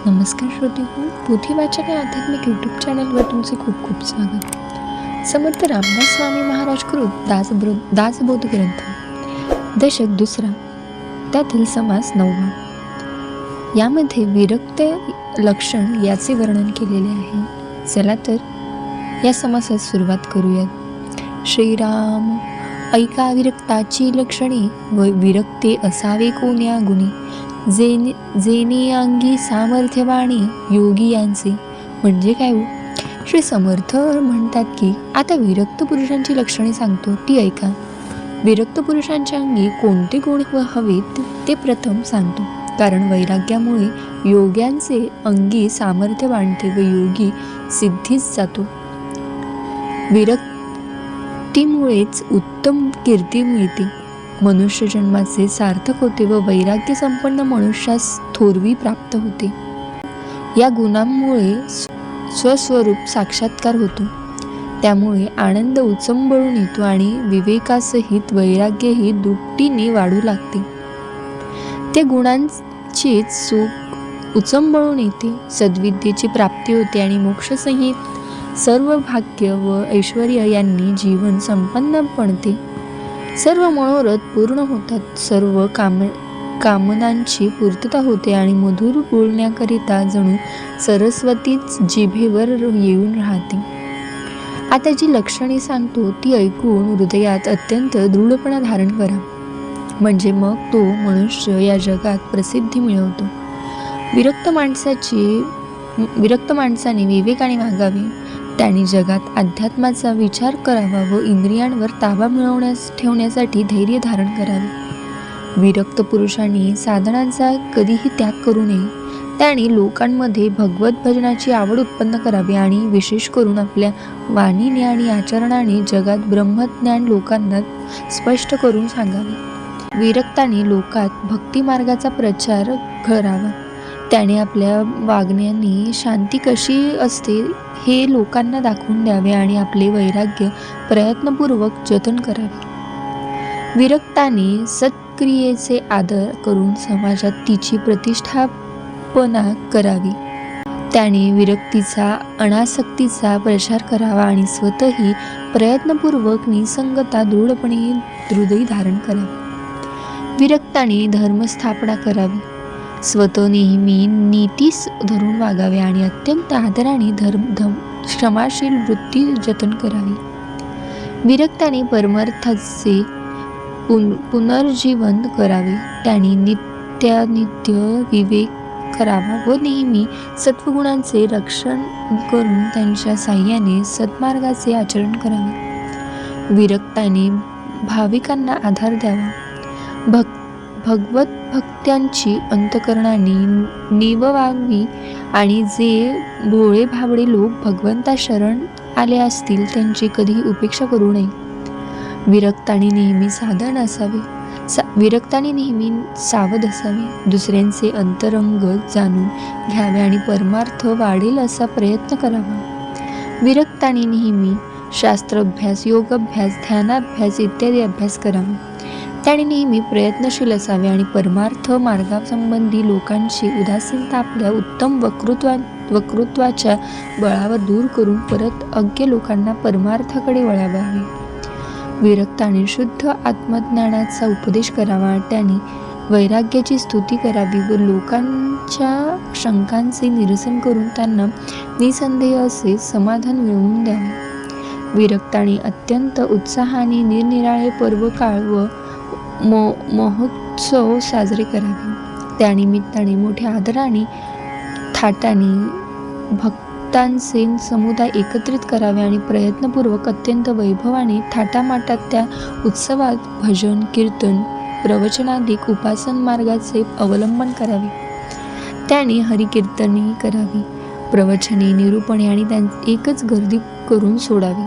नमस्कार श्रोतेहो, पोथी वाचन या आध्यात्मिक यूट्यूब चॅनलवर तुमचे खूप खूप स्वागत. समर्थ रामदास स्वामी महाराज कृत दासबोध ग्रंथ दशक दुसरा, त्यातील समास 9. यामध्ये विरक्त लक्षण याचे वर्णन केलेले आहे. चला तर या समासात सुरुवात करूयात. श्रीराम, ऐका विरक्ताची लक्षणे व विरक्ते असावे कोण्या गुणी, जेने अंगी सामर्थ्यवाणी योगी यांचे. म्हणजे काय हो? श्री समर्थ म्हणतात की आता विरक्त पुरुषांची लक्षणे सांगतो, ती ऐका. विरक्त पुरुषांच्या अंगी कोणते गुण हवेत ते प्रथम सांगतो. कारण वैराग्यामुळे योग्यांचे अंगी सामर्थ्य वाढते व योगी सिद्धीस जातो. विरक्तीमुळेच उत्तम कीर्ती मिळते, मनुष्य जन्माचे सार्थक होते व वैराग्य संपन्न मनुष्यास थोरवी प्राप्त होते. या गुणांमुळे स्वस्वरूप साक्षात्कार होतो. त्यामुळे आनंद उचंबळून येतो आणि विवेकासहित वैराग्यही दुपटीने वाढू लागते. त्या गुणांचेच सुख उचंबळून येते, सद्विद्येची प्राप्ती होते आणि मोक्षसहित सर्व भाग्य व ऐश्वर यांनी जीवन संपन्न बनते. सर्व मनोरथ पूर्ण होतात, सर्व कामनांची पूर्तता होते आणि मधुर बोलण्याकरिता जणू सरस्वतीच जिभेवर येऊन राहते. आता जी लक्षणे सांगतो ती ऐकून हृदयात अत्यंत दृढपणा धारण करा, म्हणजे मग तो मनुष्य या जगात प्रसिद्धी मिळवतो. विरक्त माणसाने विवेकाने वागावे. त्याने जगात अध्यात्माचा विचार करावा व इंद्रियांवर ताबा ठेवण्यासाठी धैर्य धारण करावे. विरक्त पुरुषांनी साधनांचा कधीही त्याग करू नये. त्याने लोकांमध्ये भगवत भजनाची आवड उत्पन्न करावी आणि विशेष करून आपल्या वाणीने आणि आचरणाने जगात ब्रह्मज्ञान लोकांना स्पष्ट करून सांगावे. विरक्ताने लोकात भक्ती मार्गाचा प्रचार करावा. त्याने आपल्या वागण्याने शांती कशी असते हे लोकांना दाखवून द्यावे आणि आपले वैराग्य प्रयत्नपूर्वक जतन करावे. विरक्ताने सत्क्रियेचे आदर करून समाजात तिची प्रतिष्ठापना करावी. त्याने विरक्तीचा अनासक्तीचा प्रचार करावा आणि स्वतःही प्रयत्नपूर्वक निसंगता दृढपणे हृदय धारण करावे. विरक्ताने धर्मस्थापना करावी. स्वतः नेहमी नीतीस धरून वागावे आणि अत्यंत आदराने क्षमाशील वृत्ती जतन करावी. विरक्ताने परमार्थाचे पुनर्जीवन करावे. त्याने नित्य विवेक करावा व नेहमी सत्वगुणांचे रक्षण करून त्यांच्या साह्याने सत्मार्गाचे आचरण करावे. विरक्ताने भाविकांना आधार द्यावा. भगवत भक्त्यांची अंतःकरणाने निववावी आणि जे भोळे भाबडे लोक भगवंता शरण आले असतील त्यांची कधीही उपेक्षा करू नये. विरक्ताने नेहमी साधन असावे. विरक्ताने नेहमी सावध असावे. दुसऱ्यांचे अंतरंग जाणून घ्यावे आणि परमार्थ वाढेल असा प्रयत्न करावा. विरक्ताने नेहमी शास्त्राभ्यास, योगाभ्यास, ध्यानाभ्यास इत्यादी अभ्यास करावा. त्याने नेहमी प्रयत्नशील असावे आणि परमार्थ मार्गासंबंधी लोकांची उदासीनता आपल्या उत्तम वक्तृत्वाच्या बळावर दूर करून परत अज्ञ लोकांना परमार्थाकडे वळवावे. विरक्ताने शुद्ध आत्मज्ञानाचा उपदेश करावा. त्याने वैराग्याची स्तुती करावी व लोकांच्या शंकांचे निरसन करून त्यांना निसंदेह असे समाधान मिळवून द्यावे. विरक्ताने अत्यंत उत्साहाने निरनिराळे पर्वकाळ व महोत्सव साजरे करावे. त्यानिमित्ताने मोठ्या आदराने थाटाने भक्तांचे समुदाय एकत्रित करावे आणि प्रयत्नपूर्वक अत्यंत वैभवाने थाटामाटात त्या उत्सवात भजन, कीर्तन, प्रवचनादिक उपासन मार्गाचे अवलंबन करावे. त्याने हरिकीर्तने करावी. प्रवचने, निरूपणे आणि एकच गर्दी करून सोडावी.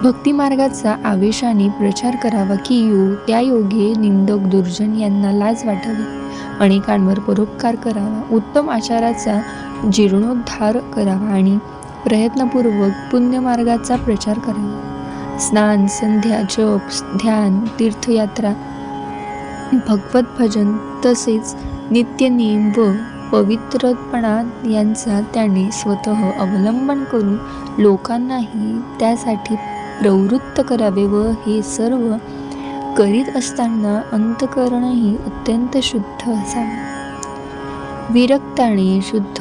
भक्ती मार्गाचा आवेशाने प्रचार करावा की त्या योगे निंदक दुर्जन यांना लाज वाटावी. अनेकांवर परोपकार करावा. उत्तम आचाराचा जीर्णोद्धार करावा आणि प्रयत्नपूर्वक पुण्यमार्गाचा प्रचार करावा. स्नान, संध्या, जप, ध्यान, तीर्थयात्रा, भगवत भजन तसेच नित्यनेम व पवित्रपणा यांचा त्याने स्वतः अवलंबन करून लोकांनाही त्यासाठी प्रवृत्त करावे व हे सर्व करीत असताना अंतःकरणही अत्यंत शुद्ध असावे. विरक्ताने शुद्ध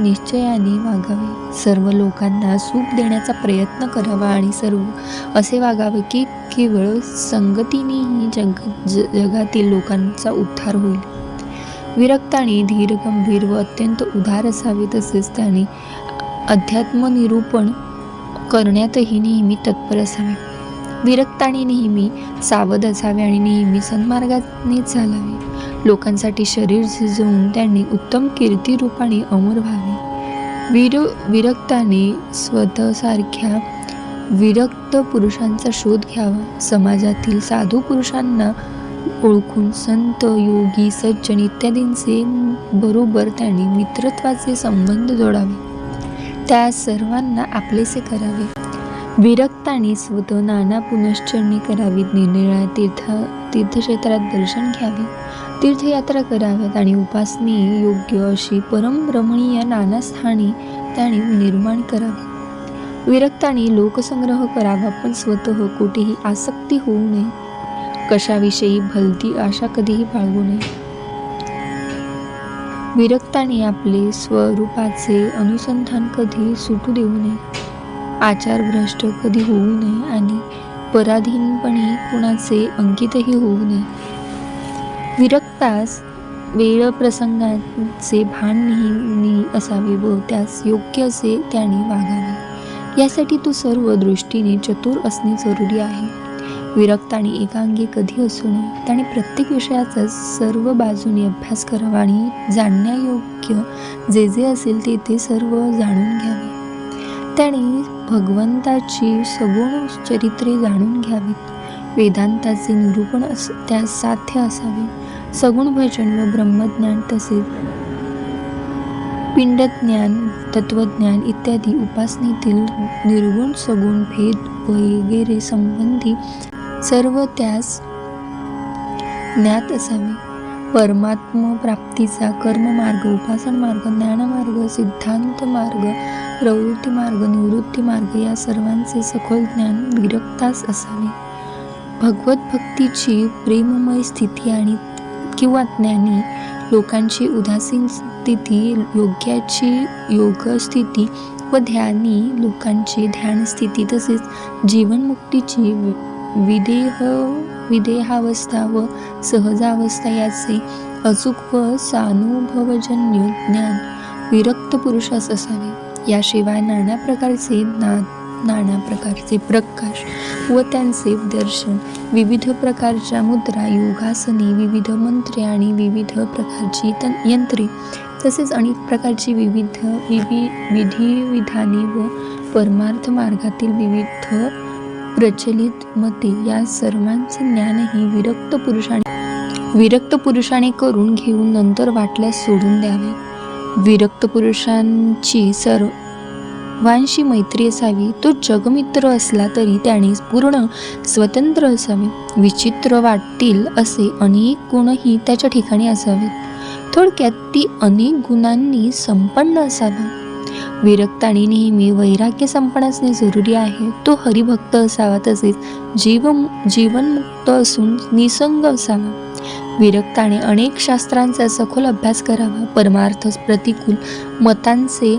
निश्चयाने वागावे. सर्व लोकांना सुख देण्याचा प्रयत्न करावा आणि सर्व असे वागावे की केवळ संगतीनेही जगातील लोकांचा उद्धार होईल. विरक्ताने धीर, गंभीर व अत्यंत उदार असावे. तसेच त्याने अध्यात्मनिरूपण करण्यातही नेहमी तत्पर असावे. विरक्ताने नेहमी सावध असावे आणि नेहमी सन्मार्गाने चालावे. लोकांसाठी शरीर झिजवून त्यांनी उत्तम कीर्तिरूपाने अमर व्हावे. विरक्ताने स्वतःसारख्या विरक्त पुरुषांचा शोध घ्यावा. समाजातील साधू पुरुषांना ओळखून संत, योगी, सज्जन इत्यादींचे बरोबर त्यांनी मित्रत्वाचे संबंध जोडावे. त्या सर्वांना आपलेसे करावे. विरक्ताने स्वतः नाना पुनश्चरणी करावीत. निरनिराळ्या तीर्थक्षेत्रात दर्शन घ्यावे. तीर्थयात्रा कराव्यात आणि उपासने योग्य अशी परमरमणीय नाना स्थाने त्याने निर्माण करावी. विरक्ताने लोकसंग्रह करावा, पण स्वतः कोठेही आसक्ती होऊ नये. कशाविषयी भलती आशा कधीही बाळगू नये. विरक्ताने आपले स्वरूपाचे अनुसंधान कधी सुटू देऊ नये. आचारभ्रष्ट कधी होऊ नये आणि पराधीनपणे कुणाचे अंकितही होऊ नये. विरक्तास वेळ प्रसंगाचे भान नेहमी असावे व त्यास योग्य असे त्याने वागावे. यासाठी तो सर्व दृष्टीने चतुर असणे जरुरी आहे. विरक्ताने एकांगी कधी असू नये. त्याने प्रत्येक विषयाचा सर्व बाजूने अभ्यास करावा आणि जाणण्यायोग्य जे जे असेल ते सर्व जाणून घ्यावे. त्याने भगवंताची सगुण चरित्रे जाणून घ्यावीत. वेदांताचे निरूपण त्यास साध्य असावे. सगुण भजन व ब्रह्मज्ञान तसेच पिंडज्ञान, तत्वज्ञान इत्यादी उपासनेतील निर्गुण सगुण भेद वगैरे संबंधी सर्व त्यास ज्ञात असावे. परमात्म प्राप्तीचा कर्ममार्ग, उपासन मार्ग, ज्ञानमार्ग, सिद्धांत मार्ग, प्रवृत्ती मार्ग, निवृत्ती मार्ग या सर्वांचे सखोल ज्ञान विरक्तास असावे. भगवत भक्तीची प्रेममय स्थिती आणि किंवा ज्ञानी लोकांची उदासीन स्थिती, योग्याची योग स्थिती व ध्यानी लोकांची ध्यान स्थिती तसेच जीवनमुक्तीची विदेहावस्था व सहजावस्था याचे अचूक व सानुभवजन्य ज्ञान विरक्त पुरुषास असावे. याशिवाय नाना प्रकारचे प्रकाश व त्यांचे दर्शन, विविध प्रकारच्या मुद्रा, योगासने, विविध मंत्रे आणि विविध प्रकारची यंत्रे तसेच अनेक प्रकारची विविध विधिविधाने व परमार्थ मार्गातील विविध प्रचलित मते या सर्वांचे ज्ञानही विरक्त पुरुषाने करून घेऊन नंतर वाटल्यास सोडून द्यावे. विरक्त पुरुषांची सर्वांशी मैत्री असावी. तो जगमित्र असला तरी त्याने पूर्ण स्वतंत्र असावे. विचित्र वाटतील असे अनेक गुणही त्याच्या ठिकाणी असावेत. थोडक्यात ती अनेक गुणांनी संपन्न असावा. विरक्ताने नेहमी वैराग्य संपन्न असणे जरुरी आहे. तो हरिभक्त असावा तसेच जीवनमुक्त असून निसंग असावा. विरक्ताने अनेक शास्त्रांचा सखोल अभ्यास करावा. परमार्थ प्रतिकूल मतांचे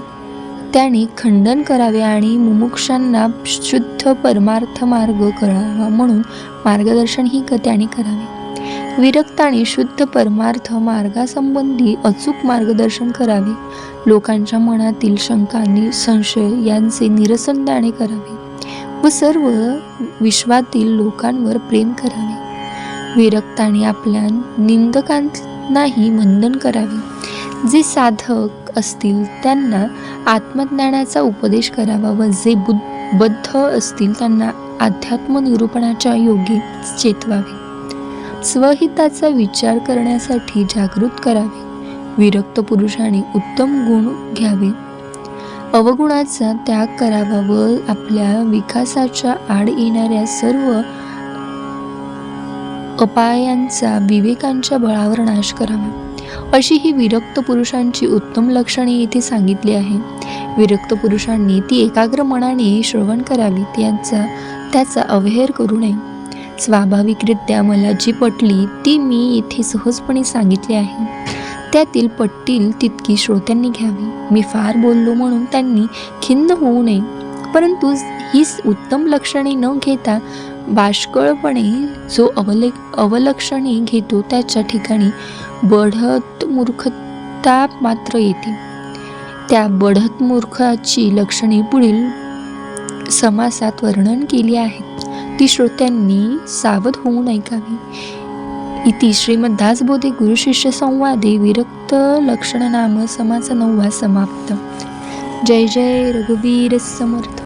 त्याने खंडन करावे आणि मुमुक्षांना शुद्ध परमार्थ मार्ग कळावा म्हणून मार्गदर्शनही त्याने करावे. विरक्ताने शुद्ध परमार्थ मार्गासंबंधी अचूक मार्गदर्शन करावे. लोकांच्या मनातील शंका, संशय यांचे निरसन त्याने करावे व सर्व विश्वातील लोकांवर प्रेम करावे. विरक्ताने आपल्या निंदकांनाही वंदन करावे. जे साधक असतील त्यांना आत्मज्ञानाचा उपदेश करावा व जे बद्ध असतील त्यांना अध्यात्म निरूपणाच्या योगी चेतवावे. स्वहिताचा विचार करण्यासाठी जागृत करावे. विरक्त पुरुषाने उत्तम गुण घ्यावे, अवगुणाचा त्याग करावा व आपल्या विकासाच्या आड येणाऱ्या सर्व अपायांचा विवेकांच्या बळावर नाश करावा. अशी ही विरक्त पुरुषांची उत्तम लक्षणे येथे सांगितली आहे. विरक्त पुरुषांनी ती एकाग्र मनाने श्रवण करावी, त्याचा अवहेर करू नये. स्वाभाविकरित्या मला जी पटली ती मी येथे सहजपणे सांगितली आहे. त्यातील पटतील तितकी श्रोत्यांनी घ्यावी. मी फार बोललो म्हणून त्यांनी खिन्न होऊ नये, परंतु ही उत्तम लक्षणे न घेता बाष्कळपणे जो अवलक्षणे घेतो त्याच्या ठिकाणी बढत मूर्खता मात्र येते. त्या बढत मूर्खाची लक्षणे पुढील समासात वर्णन केली आहेत, ती श्रोत्यांनी सावध होऊन ऐकावी. इति श्रीमद्दासबोधे गुरुशिष्य संवादे विरक्त लक्षण नाम समास 9 समाप्त. जय जय रघुवीर समर्थ.